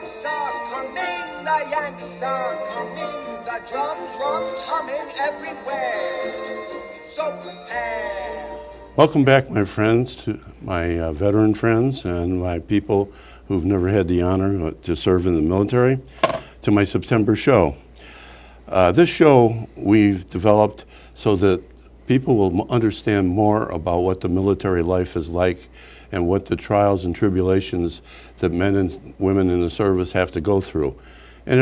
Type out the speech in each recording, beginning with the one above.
Yanks are coming, the Yanks are coming, the drums rum-tumming everywhere, so prepare. Welcome back, my friends, to my veteran friends and my people who've never had the honor to serve in the military, to my September show. This show we've developed so that people will understand more about what the military life is like and what the trials and tribulations that men and women in the service have to go through. And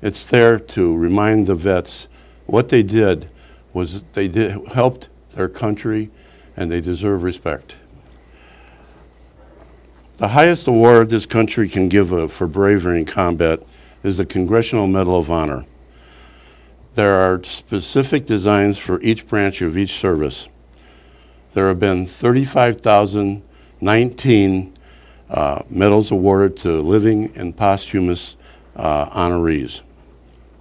it's there to remind the vets what they did was helped their country, and they deserve respect. The highest award this country can give for bravery in combat is the Congressional Medal of Honor. There are specific designs for each branch of each service. There have been 35,019 medals awarded to living and posthumous honorees.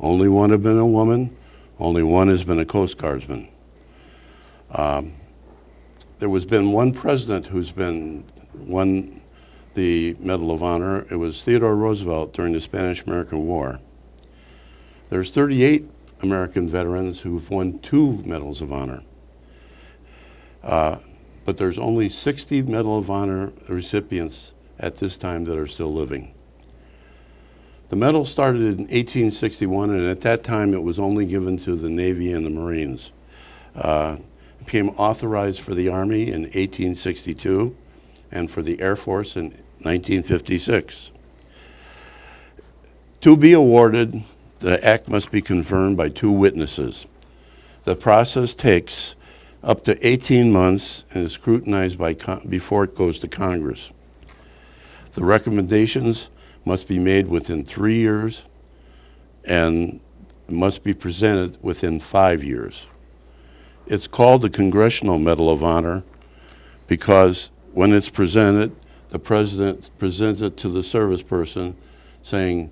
Only one have been a woman, only one has been a Coast Guardsman. There has been one president who's won the Medal of Honor. It was Theodore Roosevelt during the Spanish-American War. There's 38 American veterans who've won 2 Medals of Honor. But there's only 60 Medal of Honor recipients at this time that are still living. The medal started in 1861, and at that time it was only given to the Navy and the Marines. It became authorized for the Army in 1862 and for the Air Force in 1956. To be awarded, the act must be confirmed by 2 witnesses. The process takes up to 18 months and is scrutinized before it goes to Congress. The recommendations must be made within 3 years and must be presented within 5 years. It's called the Congressional Medal of Honor because when it's presented, the president presents it to the service person saying,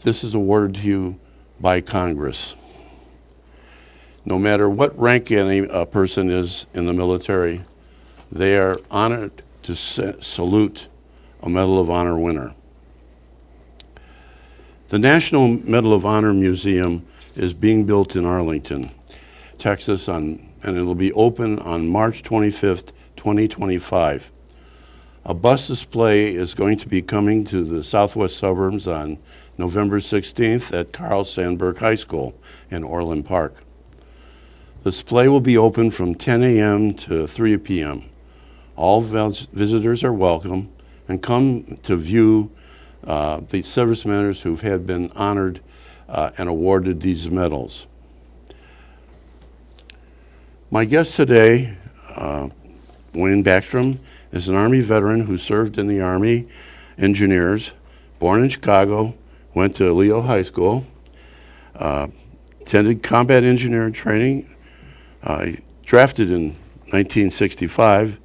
"This is awarded to you by Congress." No matter what rank a person is in the military, they are honored to salute a Medal of Honor winner. The National Medal of Honor Museum is being built in Arlington, Texas, and it'll be open on March 25th, 2025. A bus display is going to be coming to the southwest suburbs on November 16th at Carl Sandburg High School in Orland Park. The display will be open from 10 a.m. to 3 p.m. All visitors are welcome and come to view the service members who have been honored and awarded these medals. My guest today, Wayne Baxstrom, is an Army veteran who served in the Army Engineers, born in Chicago, went to Leo High School, attended combat engineering training, drafted in 1965.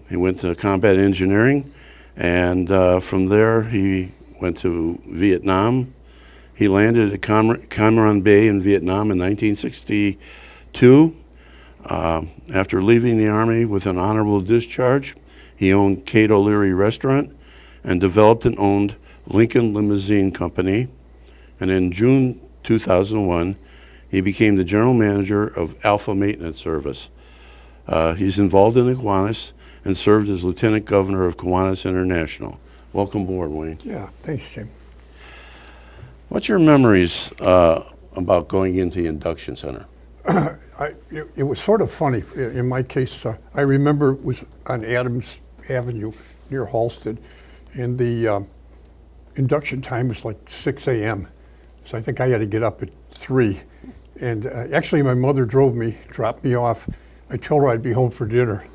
He went to combat engineering, and from there he went to Vietnam. He landed at Cam Ranh Bay in Vietnam in 1962. After leaving the Army with an honorable discharge, he owned Kate O'Leary Restaurant and developed and owned Lincoln Limousine Company. And in June 2001, he became the general manager of Alpha Maintenance Service. He's involved in Kiwanis and served as Lieutenant Governor of Kiwanis International. Welcome aboard, Wayne. Yeah, thanks, Jim. What's your memories about going into the induction center? It was sort of funny. In my case, I remember it was on Adams Avenue near Halsted, and the induction time was like 6 a.m. So I think I had to get up at 3. And actually, my mother dropped me off. I told her I'd be home for dinner,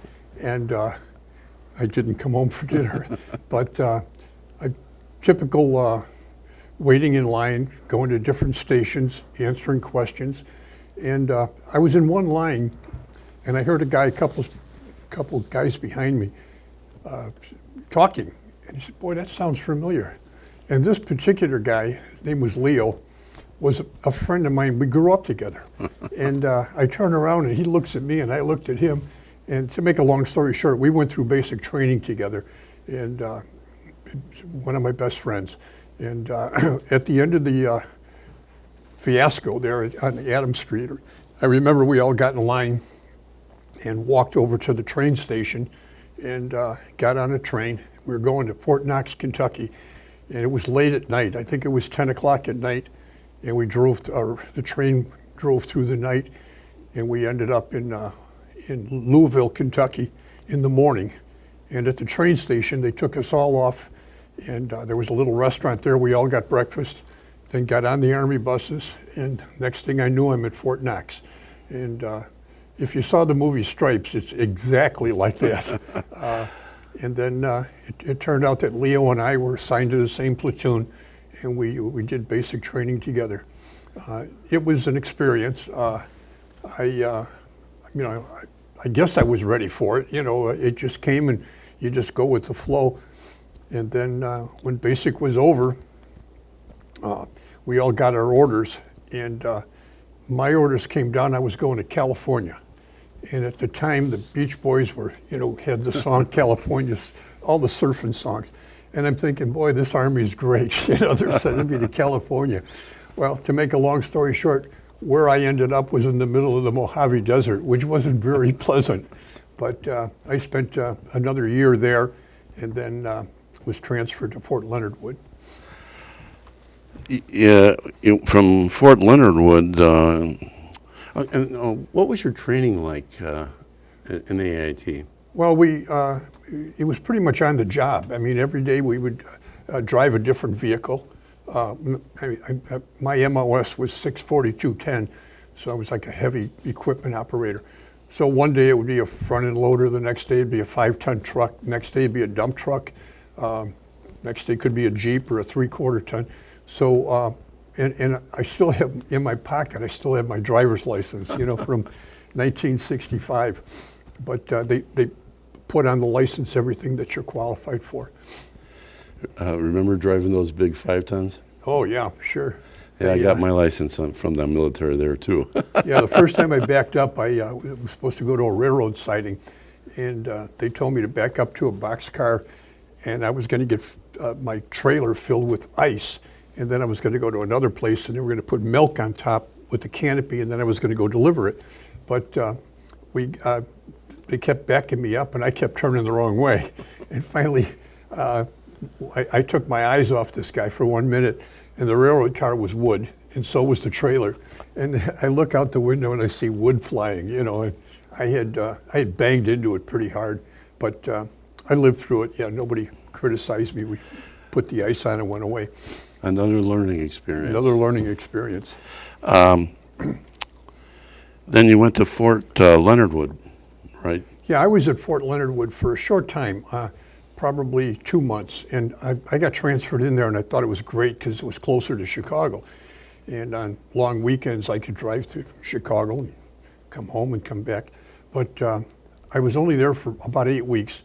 and I didn't come home for dinner. But typical waiting in line, going to different stations, answering questions. And I was in one line, and I heard a couple guys behind me talking. And he said, "Boy, that sounds familiar." And this particular guy, his name was Leo, was a friend of mine. We grew up together. And I turned around, and he looks at me, and I looked at him. And to make a long story short, we went through basic training together. And one of my best friends. And at the end of the fiasco there on Adams Street, I remember we all got in line and walked over to the train station and got on a train. We were going to Fort Knox, Kentucky, and it was late at night. I think it was 10 o'clock at night, and we drove, the train drove through the night, and we ended up in Louisville, Kentucky in the morning. And at the train station, they took us all off, and there was a little restaurant there. We all got breakfast, then got on the Army buses, and next thing I knew, I'm at Fort Knox. And if you saw the movie Stripes, it's exactly like that. And then it turned out that Leo and I were assigned to the same platoon, and we did basic training together. It was an experience. I guess I was ready for it. It just came, and you just go with the flow. And then when basic was over, we all got our orders, and my orders came down. I was going to California. And at the time, the Beach Boys were, had the song California, all the surfing songs. And I'm thinking, boy, this Army is great. They're sending me to California. Well, to make a long story short, where I ended up was in the middle of the Mojave Desert, which wasn't very pleasant. But I spent another year there, and then was transferred to Fort Leonard Wood. Yeah, from Fort Leonard Wood, what was your training like in AIT? Well, it was pretty much on the job. I mean, every day we would drive a different vehicle. My MOS was 64210, so I was like a heavy equipment operator. So one day it would be a front-end loader, the next day it'd be a 5-ton truck, next day it'd be a dump truck, next day could be a Jeep or a 3/4 ton. So, and I still have, in my pocket, I still have my driver's license, from 1965. But they put on the license everything that you're qualified for. Remember driving those big 5-tons? Oh, yeah, sure. Yeah, I got my license from the military there, too. Yeah, the first time I backed up, I was supposed to go to a railroad siding, and they told me to back up to a boxcar, and I was going to get my trailer filled with ice, and then I was going to go to another place, and they were going to put milk on top with the canopy, and then I was going to go deliver it. But they kept backing me up, and I kept turning the wrong way. And finally, I took my eyes off this guy for 1 minute, and the railroad car was wood, and so was the trailer. And I look out the window and I see wood flying, and I had banged into it pretty hard, but I lived through it. Yeah, nobody criticized me. We put the ice on and went away. Another learning experience. Another learning experience. Then you went to Fort Leonard Wood, right? Yeah, I was at Fort Leonard Wood for a short time. Probably 2 months, and I got transferred in there, and I thought it was great because it was closer to Chicago. And on long weekends, I could drive to Chicago and come home and come back. But I was only there for about 8 weeks,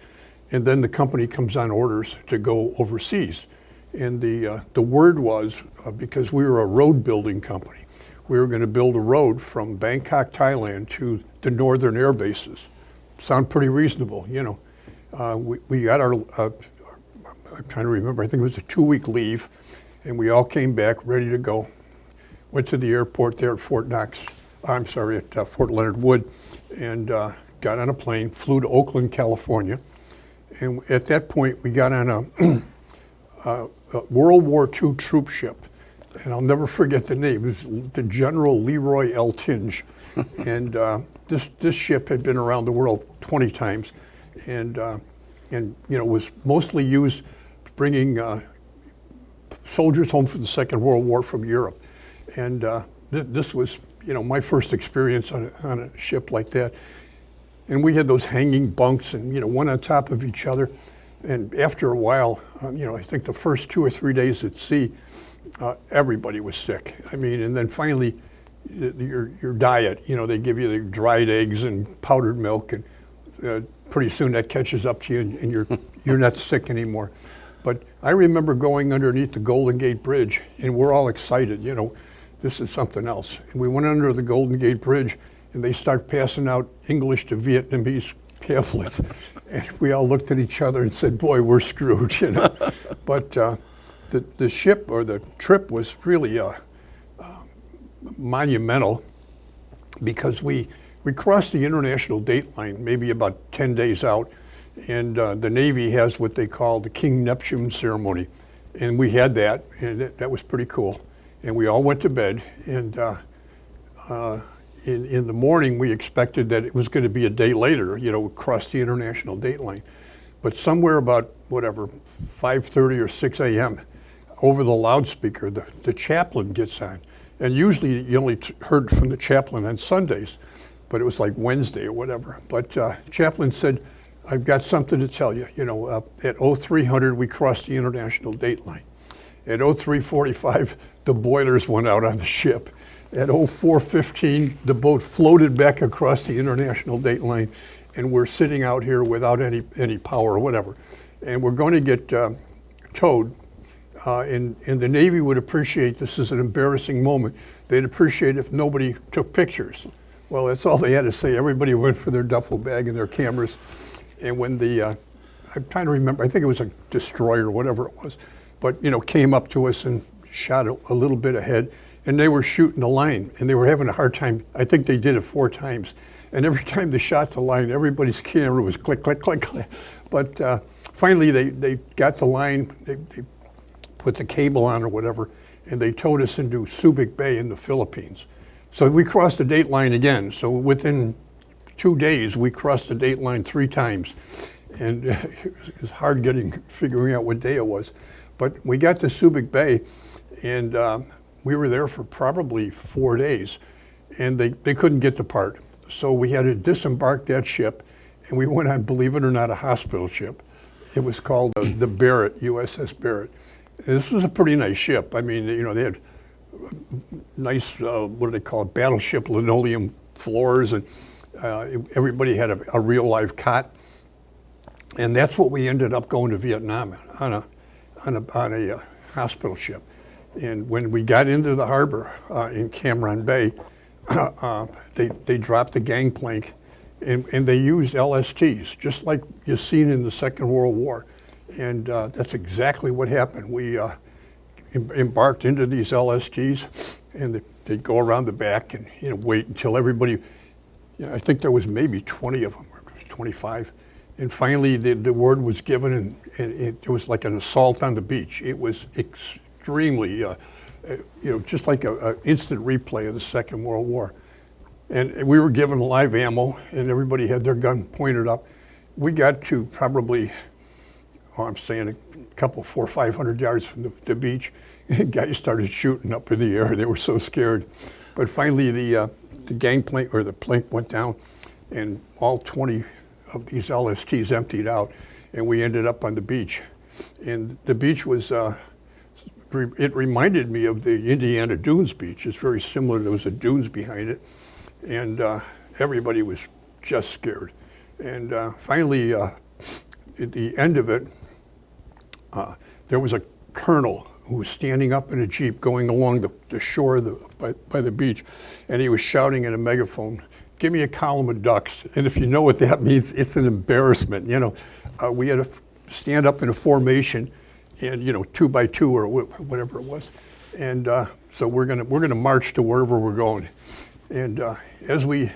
and then the company comes on orders to go overseas. And the word was, because we were a road building company, we were going to build a road from Bangkok, Thailand to the northern air bases. Sound pretty reasonable, We got our, I'm trying to remember, I think it was a 2-week leave, and we all came back ready to go. Went to the airport there at Fort Leonard Wood, and got on a plane, flew to Oakland, California. And at that point, we got on a World War II troop ship, and I'll never forget the name. It was the General Leroy L. Tinge. And this ship had been around the world 20 times. And was mostly used bringing soldiers home from the Second World War from Europe. And this was, my first experience on a ship like that. And we had those hanging bunks and, one on top of each other. And after a while, I think the first 2 or 3 days at sea, everybody was sick. And then finally, your diet, they give you the dried eggs and powdered milk, and pretty soon that catches up to you, and you're not sick anymore. But I remember going underneath the Golden Gate Bridge, and we're all excited, this is something else. And we went under the Golden Gate Bridge, and they start passing out English to Vietnamese pamphlets. And we all looked at each other and said, boy, we're screwed, you know. But the ship or the trip was really monumental because we crossed the international date line maybe about 10 days out, and the Navy has what they call the King Neptune ceremony. And we had that, and that was pretty cool. And we all went to bed, and in the morning we expected that it was going to be a day later, you know, across the international date line. But somewhere about, whatever, 5:30 or 6 a.m., over the loudspeaker, the chaplain gets on. And usually you only heard from the chaplain on Sundays, but it was like Wednesday or whatever. But chaplain said, I've got something to tell you. You know, at 0300, we crossed the international date line. At 0345, the boilers went out on the ship. At 0415, the boat floated back across the international date line, and we're sitting out here without any power or whatever. And we're going to get towed. And the Navy would appreciate, this is an embarrassing moment, they'd appreciate if nobody took pictures. Well, that's all they had to say. Everybody went for their duffel bag and their cameras. And when I'm trying to remember, I think it was a destroyer, whatever it was, but, you know, came up to us and shot a little bit ahead, and they were shooting the line, and they were having a hard time. I think they did it 4 times. And every time they shot the line, everybody's camera was click, click, click, click. But finally, they got the line, they put the cable on or whatever, and they towed us into Subic Bay in the Philippines. So we crossed the date line again. So within 2 days, we crossed the date line 3 times. And it was hard figuring out what day it was. But we got to Subic Bay, and we were there for probably 4 days, and they couldn't get the part. So we had to disembark that ship, and we went on, believe it or not, a hospital ship. It was called the Barrett, USS Barrett. This was a pretty nice ship. I mean, you know, they had nice, what do they call it, battleship linoleum floors, and everybody had a real live cot. And that's what we ended up going to Vietnam on a hospital ship. And when we got into the harbor in Cam Ranh Bay, they dropped the gangplank, and they used LSTs, just like you've seen in the Second World War. And that's exactly what happened. We embarked into these LSTs, and they'd go around the back and, you know, wait until everybody, you know, I think there was maybe 20 of them, or 25. And finally, the word was given, and it was like an assault on the beach. It was extremely, you know, just like an instant replay of the Second World War. And we were given live ammo, and everybody had their gun pointed up. We got to probably, I'm saying a couple, 400 or 500 yards from the beach, and guys started shooting up in the air. They were so scared. But finally, the gangplank, or the plank, went down, and all 20 of these LSTs emptied out, and we ended up on the beach. And the beach was, it reminded me of the Indiana Dunes beach. It's very similar. There was a dunes behind it, and everybody was just scared. And finally, at the end of it, there was a colonel who was standing up in a Jeep going along the shore by the beach, and he was shouting in a megaphone, "Give me a column of ducks." And if you know what that means, it's an embarrassment. You know, we had to stand up in a formation, and, you know, 2 by 2 or whatever it was. And so we're gonna march to wherever we're going. And as we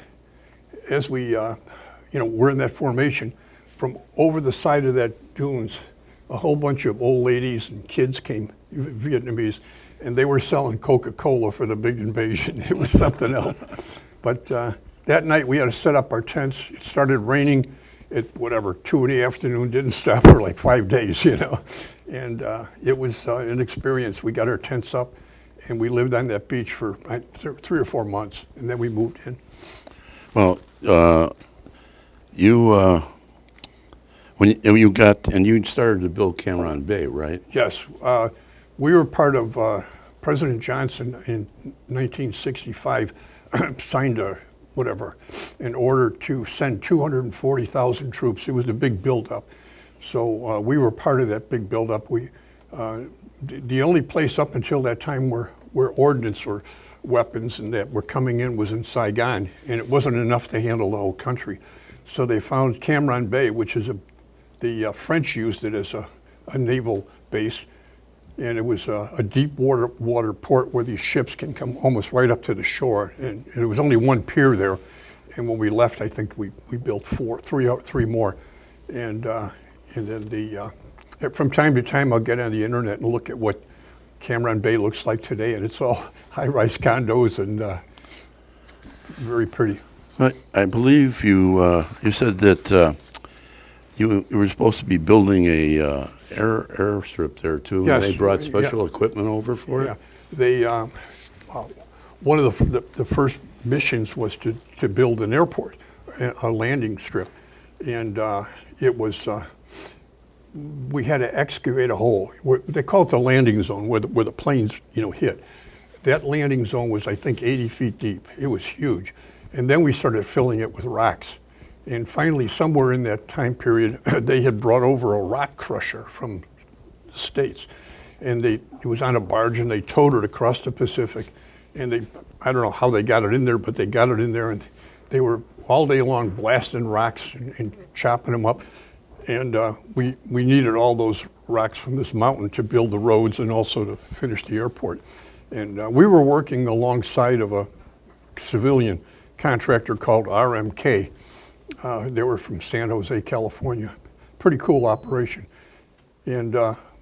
you know, we're in that formation, from over the side of that dunes, a whole bunch of old ladies and kids came, Vietnamese, and they were selling Coca-Cola for the big invasion. It was something else. But that night we had to set up our tents. It started raining at 2 in the afternoon, didn't stop for like 5 days, you know. And it was an experience. We got our tents up, and we lived on that beach for 3 or 4 months, and then we moved in. Well, when you got, and you started to build Cam Ranh Bay, right? Yes. We were part of President Johnson in 1965 signed an order to send 240,000 troops. It was a big buildup. So we were part of that big buildup. The only place up until that time where ordnance or weapons and that were coming in was in Saigon, and it wasn't enough to handle the whole country. So they found Cam Ranh Bay, which is the French used it as a naval base, and it was a deep water port where these ships can come almost right up to the shore. And there was only one pier there, and when we left, I think we built three more, and then from time to time I'll get on the internet and look at what Cam Ranh Bay looks like today, and it's all high-rise condos and very pretty. But I believe you said that you were supposed to be building a airstrip there too. Yes. And they brought special equipment over for it. Yeah, they one of the first missions was to build an airport, a landing strip, and it was. We had to excavate a hole. They call it the landing zone, where the planes, hit. That landing zone was, I think, 80 feet deep. It was huge. And then we started filling it with rocks. And finally, somewhere in that time period, they had brought over a rock crusher from the States. And it was on a barge, and they towed it across the Pacific. And I don't know how they got it in there, but they got it in there, and they were all day long blasting rocks and chopping them up. And we needed all those rocks from this mountain to build the roads and also to finish the airport. And we were working alongside of a civilian contractor called RMK. They were from San Jose, California. Pretty cool operation. And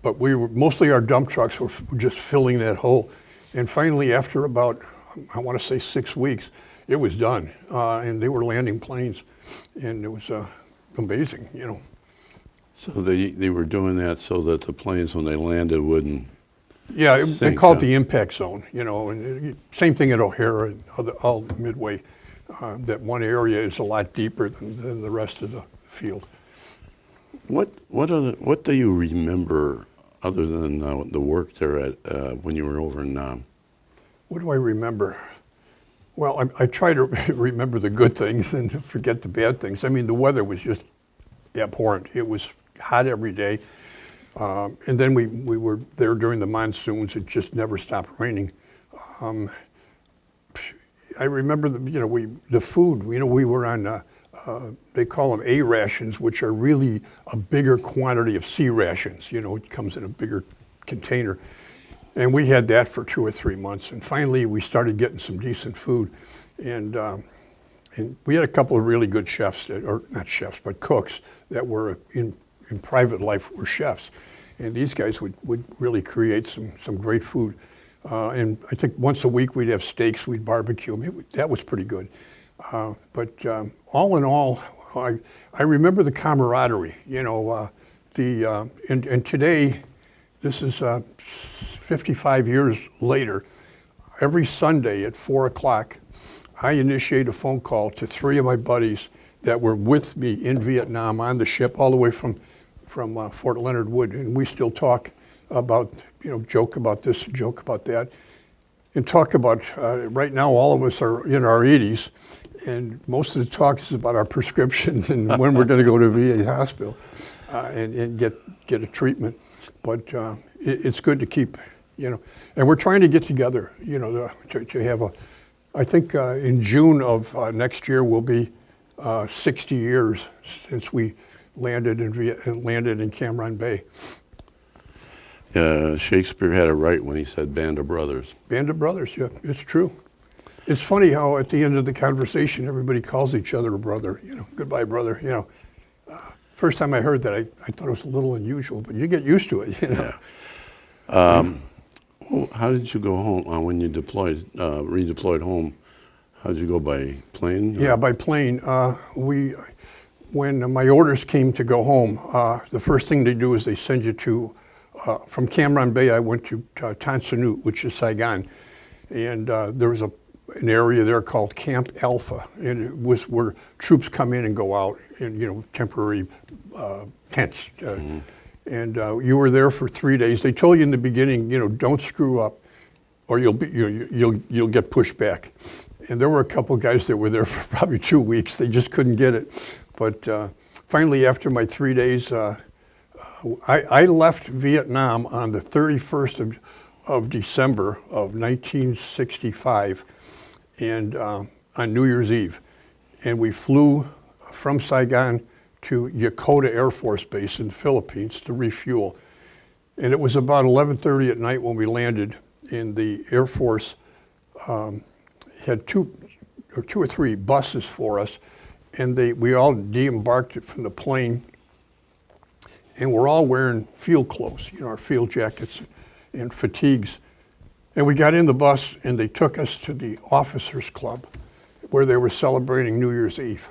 but mostly our dump trucks were just filling that hole. And finally, after about, I want to say 6 weeks, it was done. And they were landing planes. And it was amazing, So they were doing that so that the planes, when they landed, wouldn't they sink, call it the impact zone, and same thing at O'Hare and all Midway. That one area is a lot deeper than the rest of the field. What do you remember other than the work there at when you were over in Nam? What do I remember? Well, I try to remember the good things and forget the bad things. I mean, the weather was just abhorrent. It was hot every day. And then we were there during the monsoons. It just never stopped raining. I remember the food. We were on they call them A rations, which are really a bigger quantity of C rations. It comes in a bigger container, and we had that for 2 or 3 months. And finally, we started getting some decent food, and we had a couple of really good chefs, or not chefs, but cooks that were in private life were chefs. And these guys would really create some great food. And I think once a week we'd have steaks, we'd barbecue them. That was pretty good. But all in all, I remember the camaraderie, and today, this is 55 years later, every Sunday at 4 o'clock, I initiate a phone call to 3 of my buddies that were with me in Vietnam on the ship all the way from Fort Leonard Wood, and we still talk about, joke about this, joke about that, and talk about, right now all of us are in our 80s, and most of the talk is about our prescriptions and when we're going to go to VA hospital and get a treatment. But it's good to keep, and we're trying to get together, to have I think in June of next year will be 60 years since we landed in Cam Ranh Bay. Shakespeare had it right when he said "Band of Brothers." Band of brothers, yeah, it's true. It's funny how at the end of the conversation, everybody calls each other a brother. Goodbye, brother. First time I heard that, I thought it was a little unusual, but you get used to it. Yeah. Well, how did you go home when you redeployed home? How did you go, by plane? Yeah, by plane. When my orders came to go home, the first thing they do is they send you to, from Cam Ranh Bay, I went to Tan Son Nhut, which is Saigon. And there was an area there called Camp Alpha, and it was where troops come in and go out in temporary tents. And you were there for 3 days. They told you in the beginning, don't screw up, or you'll get pushed back. And there were a couple of guys that were there for probably 2 weeks. They just couldn't get it. But finally, after my 3 days, I left Vietnam on the 31st of December of 1965, and on New Year's Eve. And we flew from Saigon to Yokota Air Force Base in the Philippines to refuel. And it was about 11:30 at night when we landed, and the Air Force had two or three buses for us, and we all de-embarked from the plane, and we're all wearing field clothes, our field jackets and fatigues. And we got in the bus, and they took us to the officers' club, where they were celebrating New Year's Eve.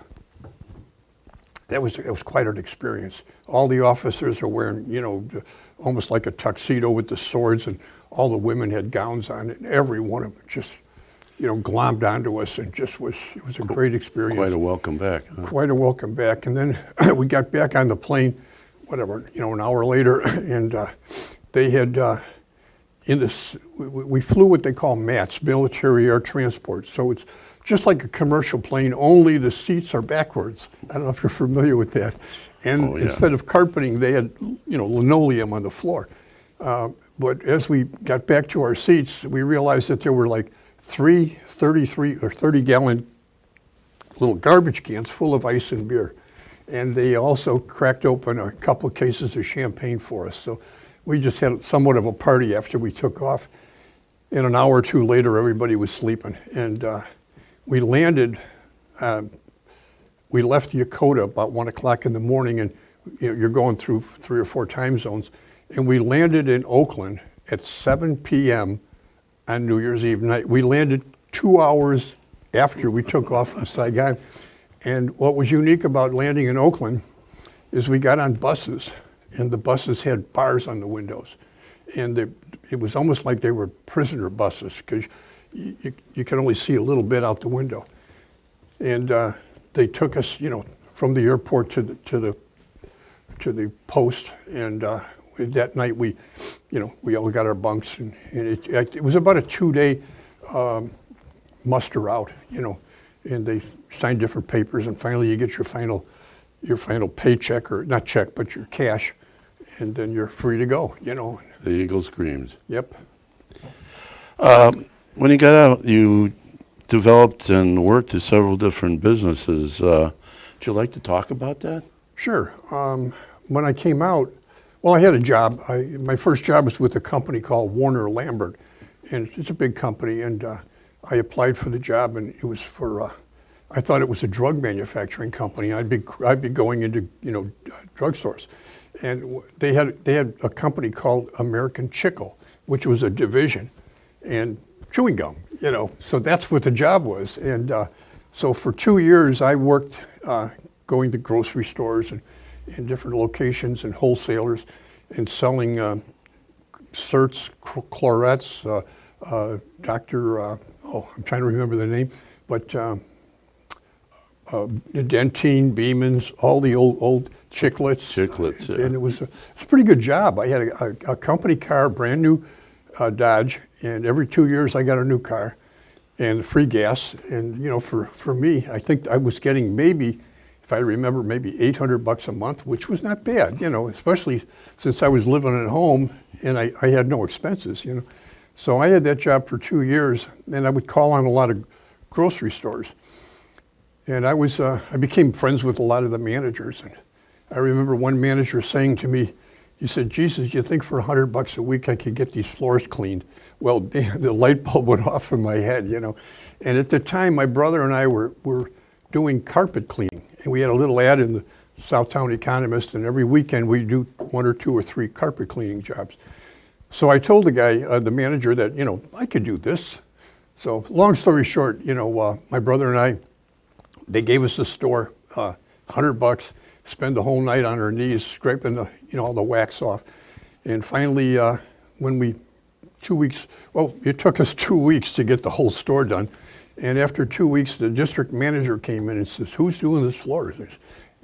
It was quite an experience. All the officers are wearing, almost like a tuxedo with the swords, and all the women had gowns on, and every one of them just, glommed onto us, and it was a great experience. Quite a welcome back. Huh? Quite a welcome back. And then we got back on the plane, an hour later, and they had, we flew what they call MATS, Military Air Transport. So it's just like a commercial plane, only the seats are backwards. I don't know if you're familiar with that. And instead of carpeting, they had, linoleum on the floor. But as we got back to our seats, we realized that there were like 30-gallon little garbage cans full of ice and beer. And they also cracked open a couple of cases of champagne for us. So we just had somewhat of a party after we took off. And an hour or two later, everybody was sleeping. And we landed, we left Yokota about 1 o'clock in the morning, and you're going through 3 or 4 time zones. And we landed in Oakland at 7 p.m. on New Year's Eve night. We landed 2 hours after we took off from Saigon. And what was unique about landing in Oakland is we got on buses, and the buses had bars on the windows. And it was almost like they were prisoner buses, because you could only see a little bit out the window. And they took us, from the airport to the post, and that night we all got our bunks, and it was about a 2-day muster out, and they signed different papers, and finally you get your final paycheck, or not check, but your cash, and then you're free to go, The eagle screamed. Yep. When you got out, you developed and worked at several different businesses. Would you like to talk about that? Sure. When I came out, well, I had a job. My first job was with a company called Warner Lambert, and it's a big company. And I applied for the job, and it was for. I thought it was a drug manufacturing company. I'd be going into drugstores, and they had a company called American Chicle, which was a division, and chewing gum. So that's what the job was. And so for 2 years, I worked going to grocery stores and in different locations and wholesalers, and selling certs, chlorets, Dr. I'm trying to remember the name, but Dentine, Beeman's, all the old Chiclets. Chiclets, yeah. And it was a pretty good job. I had a company car, brand new Dodge, and every 2 years I got a new car and free gas. And for me, I think I was getting maybe, if I remember, maybe $800 a month, which was not bad, especially since I was living at home and I had no expenses, So I had that job for 2 years, and I would call on a lot of grocery stores. And I became friends with a lot of the managers. And I remember one manager saying to me, he said, "Jesus, you think for $100 a week I could get these floors cleaned?" Well, the light bulb went off in my head, And at the time, my brother and I were doing carpet cleaning. And we had a little ad in the Southtown Economist, and every weekend we'd do 1 or 2 or 3 carpet cleaning jobs. So I told the guy, the manager, that, I could do this. So long story short, my brother and I, they gave us the store, $100, spend the whole night on our knees scraping all the wax off. And finally, when 2 weeks, well, it took us 2 weeks to get the whole store done. And after 2 weeks, the district manager came in and says, "Who's doing this floor?"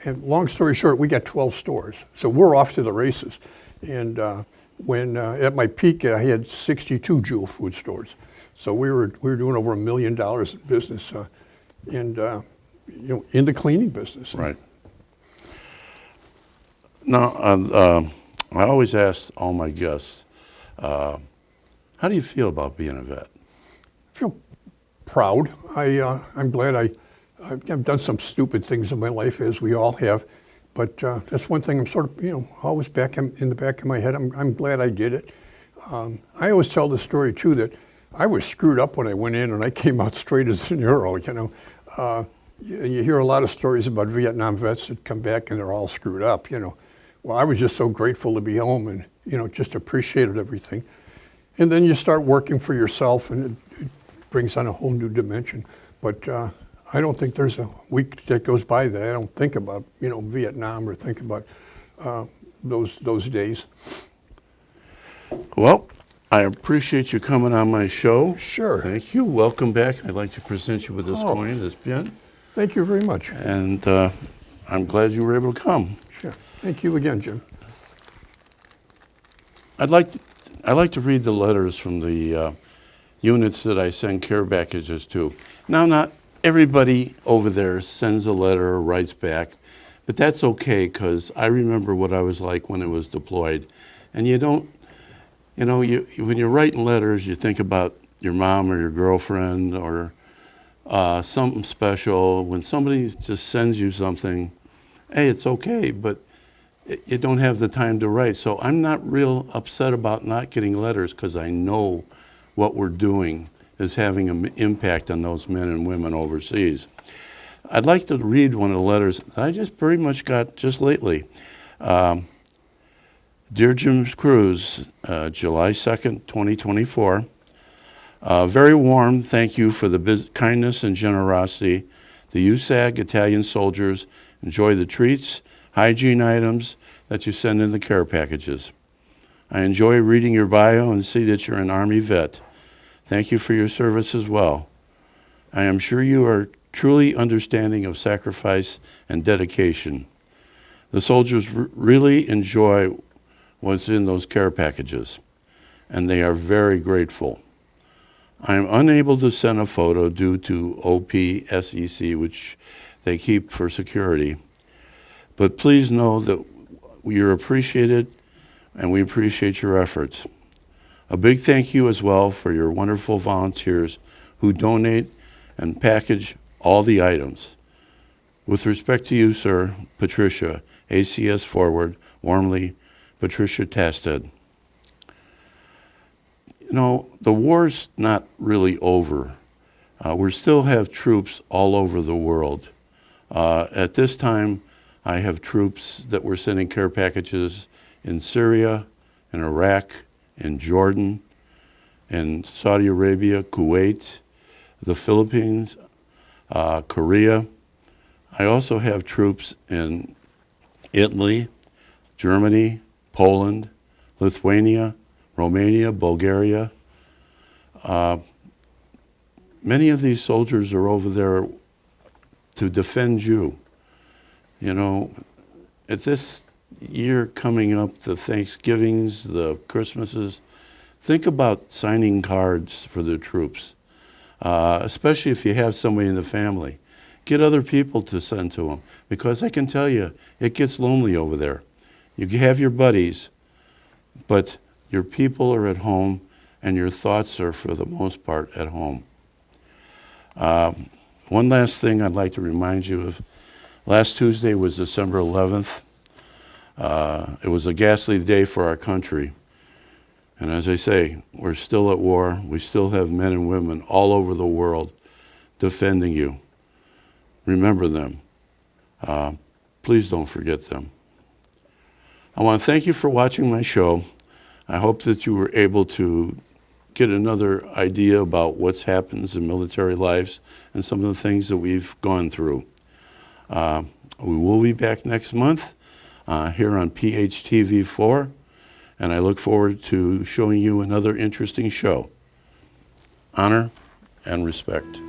And long story short, we got 12 stores. So we're off to the races. And when at my peak, I had 62 Jewel Food stores. So we were doing over $1 million in business, in the cleaning business. Right. Now, I always ask all my guests, how do you feel about being a vet? I feel proud. I'm glad I I've done some stupid things in my life, as we all have, but that's one thing I'm sort of, always back in the back of my head. I'm glad I did it. I always tell the story too that I was screwed up when I went in and I came out straight as an arrow. You hear a lot of stories about Vietnam vets that come back and they're all screwed up. Well, I was just so grateful to be home and just appreciated everything. And then you start working for yourself, and it brings on a whole new dimension. But I don't think there's a week that goes by that I don't think about, Vietnam or think about those days. Well, I appreciate you coming on my show. Sure. Thank you. Welcome back. I'd like to present you with this coin, this pin. Thank you very much. And I'm glad you were able to come. Sure. Thank you again, Jim. I'd like to read the letters from the units that I send care packages to. Now, not everybody over there sends a letter or writes back, but that's okay, because I remember what I was like when it was deployed. And you don't, when you're writing letters, you think about your mom or your girlfriend or something special. When somebody just sends you something, hey, it's okay, but you don't have the time to write. So I'm not real upset about not getting letters, because I know what we're doing is having an impact on those men and women overseas. I'd like to read one of the letters that I just pretty much got just lately. Dear Jim Kruse, July 2nd, 2024. Very warm thank you for the kindness and generosity. The USAG Italian soldiers enjoy the treats, hygiene items that you send in the care packages. I enjoy reading your bio and see that you're an Army vet. Thank you for your service as well. I am sure you are truly understanding of sacrifice and dedication. The soldiers really enjoy what's in those care packages, and they are very grateful. I am unable to send a photo due to OPSEC, which they keep for security. But please know that you're appreciated, and we appreciate your efforts. A big thank you as well for your wonderful volunteers who donate and package all the items. With respect to you, sir, Patricia, ACS Forward, warmly, Patricia Tasted. The war's not really over. We still have troops all over the world. At this time, I have troops that we're sending care packages in Syria, in Iraq, in Jordan, in Saudi Arabia, Kuwait, the Philippines, Korea. I also have troops in Italy, Germany, Poland, Lithuania, Romania, Bulgaria. Many of these soldiers are over there to defend you. At this year coming up, the Thanksgivings, the Christmases, think about signing cards for the troops, especially if you have somebody in the family. Get other people to send to them, because I can tell you, it gets lonely over there. You have your buddies, but your people are at home, and your thoughts are, for the most part, at home. One last thing I'd like to remind you of. Last Tuesday was December 11th. It was a ghastly day for our country. And as I say, we're still at war. We still have men and women all over the world defending you. Remember them. Please don't forget them. I want to thank you for watching my show. I hope that you were able to get another idea about what happens in military lives and some of the things that we've gone through. We will be back next month here on PHTV4, and I look forward to showing you another interesting show. Honor and respect.